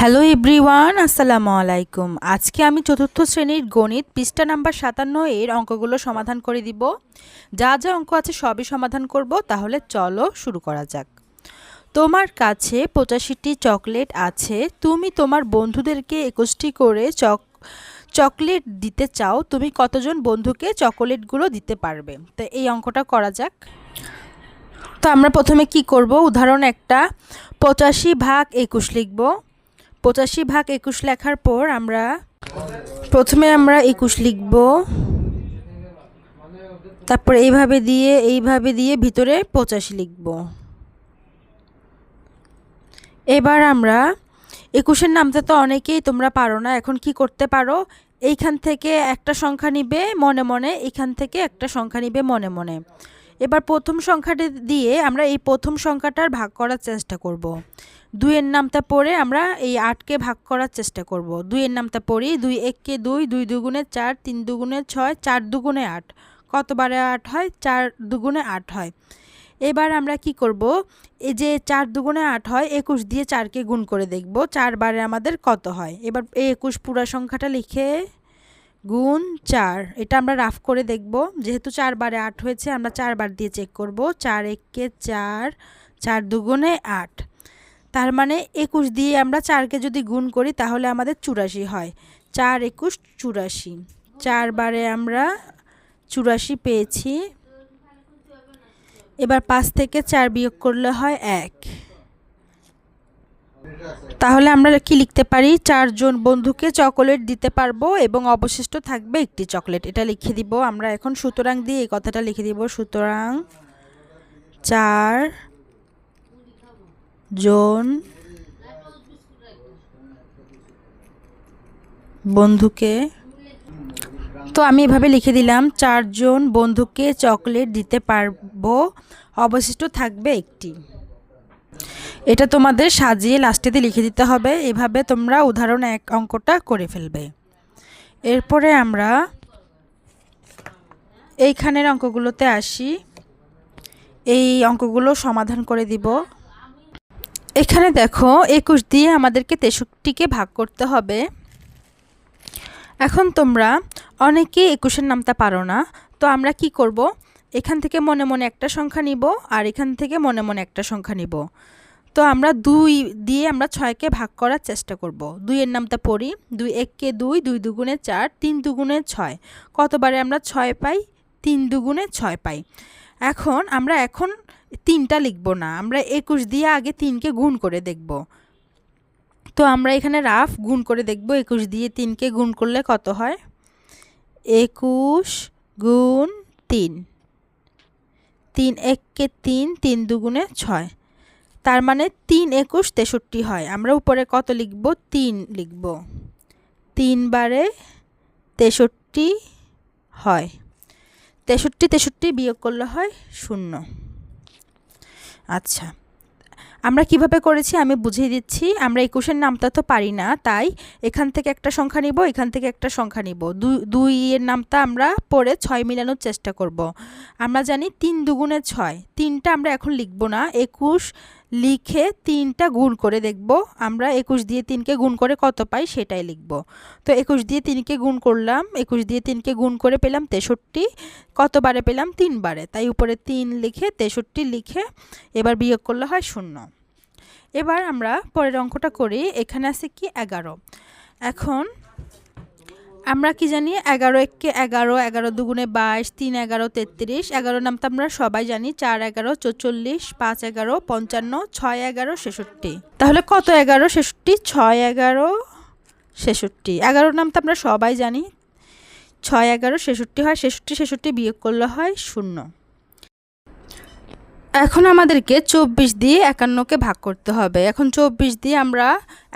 Hello everyone, আসসালামু আলাইকুম। আজকে আমি চতুর্থ শ্রেণীর গণিত পৃষ্ঠা নাম্বার 57 এর অঙ্কগুলো সমাধান করে দিব। যা যা অঙ্ক আছে সবই সমাধান করব। তাহলে চলো শুরু করা যাক। তোমার কাছে 85টি চকলেট আছে। তুমি তোমার বন্ধুদেরকে 21টি করে চকলেট দিতে চাও। তুমি কতজন বন্ধুকে চকোলেটগুলো দিতে পারবে? তো এই অঙ্কটা করা যাক। তো আমরা প্রথমে কি করব, উদাহরণ একটা 85/21 লিখব। 85/21 লেখার পর প্রথমে আমরা 21 লিখব, তারপর এইভাবে দিয়ে ভিতরে 85 লিখব। এবার আমরা 21-এর নামতে তো অনেকেই তোমরা পারো না। এখন কি করতে পারো, এইখান থেকে একটা সংখ্যা নিবে মনে মনে, এইখান থেকে একটা সংখ্যা নিবে মনে মনে। এবার প্রথম সংখ্যাটি দিয়ে আমরা এই প্রথম সংখ্যাটার ভাগ করার চেষ্টা করব। 2-এর নামটা পড়ে আমরা এই 8কে ভাগ করার চেষ্টা করব। 2-এর নামটা পড়ি, 2 1-কে 2, 2 2 4, 3 2 6, 4 2 8। কতবারে 8 হয়? 4 2 8 হয়। এবার আমরা কি করব, এই যে 4 2 8 হয়, 21 দিয়ে 4কে গুণ করে দেখব 4 বারে আমাদের কত হয়। এবার এই 21 পুরো সংখ্যাটা লিখে গুণ 4, এটা আমরা রাফ করে দেখব। যেহেতু 4 বারে 8 হয়েছে, আমরা 4 বার দিয়ে চেক করব। 4 1-কে 4, 4 2 8। তার মানে 21 দিয়ে আমরা 4কে যদি গুণ করি তাহলে আমাদের 84 হয়। 4 21 84। 4 বারে আমরা 84 পেয়েছি। এবার 5 থেকে 4 বিয়োগ করলে হয় 1। তাহলে আমরা কি লিখতে পারি, 4 জন বন্ধুকে চকোলেট দিতে পারবো এবং অবশিষ্ট থাকবে একটি চকলেট। এটা লিখে দিব আমরা এখন। সুতরাং দিয়ে এই কথাটা লিখে দিব, সুতরাং 4 জন বন্ধুকে, তো আমি এভাবে লিখে দিলাম, 4 জন বন্ধুকে চকলেট দিতে পারবো, অবশিষ্ট থাকবে একটি। এটা তোমাদের সাজিয়ে লাস্টেতে লিখে দিতে হবে। এভাবে তোমরা উদাহরণ 1 অঙ্কটা করে ফেলবে। এরপরে আমরা এইখানের অঙ্কগুলোতে আসি। এই অঙ্কগুলো সমাধান করে দিব। এখানে দেখো 21 দিয়ে আমাদেরকে 63কে ভাগ করতে হবে। এখন তোমরা অনেকেই 21-এর নামটা পারো না। তো আমরা কি করব, এখান থেকে মনে মনে একটা সংখ্যা নিব আর এখান থেকে মনে মনে একটা সংখ্যা নিব। তো আমরা 2 দিয়ে আমরা 6কে ভাগ করার চেষ্টা করব। 2-এর নামটা পড়ি, 2 1-কে 2, 2 2 4, 3 2 6। কতবারে আমরা 6 পাই? 3 2 6 পাই। আমরা 3টা লিখব না, আমরা 21 দিয়ে আগে 3কে গুণ করে দেখব। তো আমরা এখানে রাফ গুণ করে দেখব। 21 দিয়ে 3কে গুণ করলে কত হয়? 21 গুণ 3, 3 1-কে 3, 3 2 6। তার মানে 3 21 63 হয়। আমরা উপরে কত লিখব? 3 লিখব। 3 বারে 63 হয়। 63 63 বিয়োগ করলে হয় 0। আচ্ছা, আমরা কিভাবে করেছি আমি বুঝিয়ে দিচ্ছি। আমরা 21-এর নামটা তো পারি না, তাই এখান থেকে একটা সংখ্যা নিব, এখান থেকে একটা সংখ্যা নিব। 2 এর নামটা আমরা পরে 6 মিলানোর চেষ্টা করব। আমরা জানি 3 2 6। 3টা আমরা এখন লিখব না, 21 লিখে 3টা গুণ করে দেখব। আমরা 21 দিয়ে 3কে গুণ করে কত পাই সেটাই লিখব। তো 21 দিয়ে 3কে গুণ করলাম, 21 দিয়ে 3কে গুণ করে পেলাম 63। কতবারে পেলাম? 3 বারে, তাই উপরে 3 লিখে 63 লিখে এবার বিয়োগ করলে হয় 0। এবার আমরা পরের অঙ্কটা করি। এখানে আছে কি 11। এখন আমরা কি জানি, 11 1-কে 11, 11 2 22, 3 11 33। 11 নামটা আমরা সবাই জানি, 4 11 44, 5 11 55, 6 11 66। তাহলে কত 11 66? 6 11 66। 11 নামটা আমরা সবাই জানি, 6 11 66 হয়। 66 66 বিয়োগ করলে হয় 0। এখন আমাদেরকে 24 দিয়ে 51কে ভাগ করতে হবে। এখন 24 দিয়ে আমরা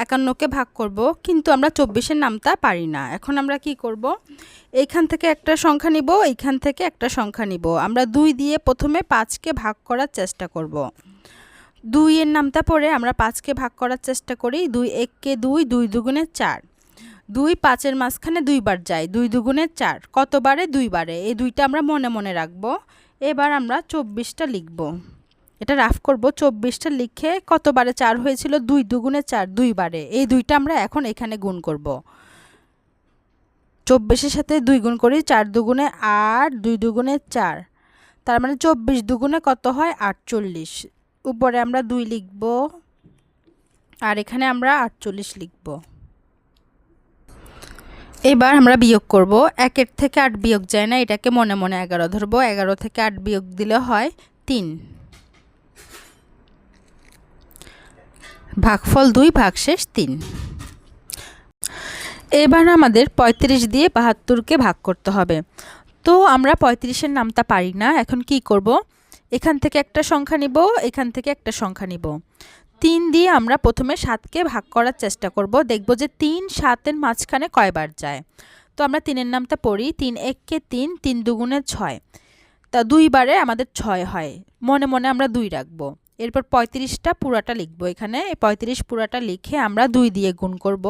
51কে ভাগ করব, কিন্তু আমরা 24-এর নামটা পারি না। এখন আমরা কি করব, এইখান থেকে একটা সংখ্যা নিব, এইখান থেকে একটা সংখ্যা নিব। আমরা 2 দিয়ে প্রথমে 5কে ভাগ করার চেষ্টা করব। 2-এর নামটা পড়ে আমরা 5কে ভাগ করার চেষ্টা করি। 2 1-কে 2, 2 2 4। 2 5-এর মাঝখানে 2 বার যায়, 2 2 4। কতবারে? 2 বারে। এই 2টা আমরা মনে মনে রাখবো। এবার আমরা 24টা লিখব। এটা রাফ করব। 24টা লিখে কতবারে 4 হয়েছিল? 2 দুগুণে 4, 2 বারে। এই 2টা আমরা এখন এখানে গুণ করব। 24-এর সাথে 2 গুণ করি, 4 দুগুণে 8, 2 দুগুণে 4, তার মানে 24 দুগুণে কত হয়? 48। উপরে আমরা 2 লিখব আর এখানে আমরা 48 লিখব। এবার আমরা বিয়োগ করব। 1 থেকে 8 বিয়োগ যায় না, এটাকে মনে মনে 11 ধরব। 11 থেকে 8 বিয়োগ দিলে হয় 3। ভাগফল 2, ভাগশেষ 3। এবার আমাদের 35 দিয়ে 72কে ভাগ করতে হবে। তো আমরা 35-এর নামতা পারি না। এখন কি করব? এখান থেকে একটা সংখ্যা নিব, এখান থেকে একটা সংখ্যা নিব। 3 দিয়ে আমরা প্রথমে 7কে ভাগ করার চেষ্টা করব। দেখব যে 3 7-এর মাঝখানে কয়বার যায়। তো আমরা 3-এর নামতা পড়ি। 3 1-কে 3, 3 দুগুণে 6, তা 2 বারে আমাদের 6 হয়। মনে মনে আমরা 2 রাখবো। এরপর 35টা পুরাটা লিখব। এখানে এই 35 পুরাটা লিখে আমরা 2 দিয়ে গুণ করব।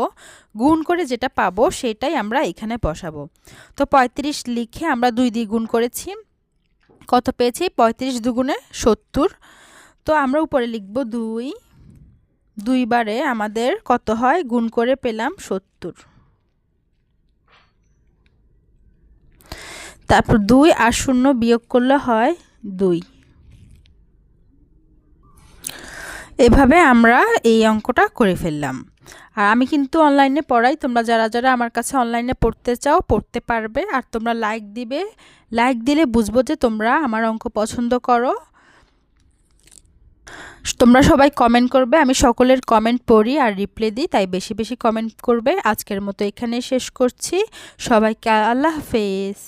গুণ করে যেটা পাবো সেটাই আমরা এখানে বসাবো। তো 35 লিখে আমরা 2 দিয়ে গুণ করেছি। কত পেয়েছি? 35 দুগুণে 70। তো আমরা উপরে লিখব 2। 2 বারে আমাদের কত হয়? গুণ করে পেলাম 70। তারপর 2 আর 0 বিয়োগ করলে হয় 2। এভাবে আমরা এই অঙ্কটা করে ফেললাম। আর আমি কিন্তু অনলাইনে পড়াই, তোমরা যারা যারা আমার কাছে অনলাইনে পড়তে চাও পড়তে পারবে। আর তোমরা লাইক দিবে, লাইক দিলে বুঝবো যে তোমরা আমার অঙ্ক পছন্দ করো। তোমরা সবাই কমেন্ট করবে, আমি সকলের কমেন্ট পড়ি আর রিপ্লাই দিই, তাই বেশি বেশি কমেন্ট করবে। আজকের মতো এখানেই শেষ করছি। সবাইকে আল্লাহ হাফেজ।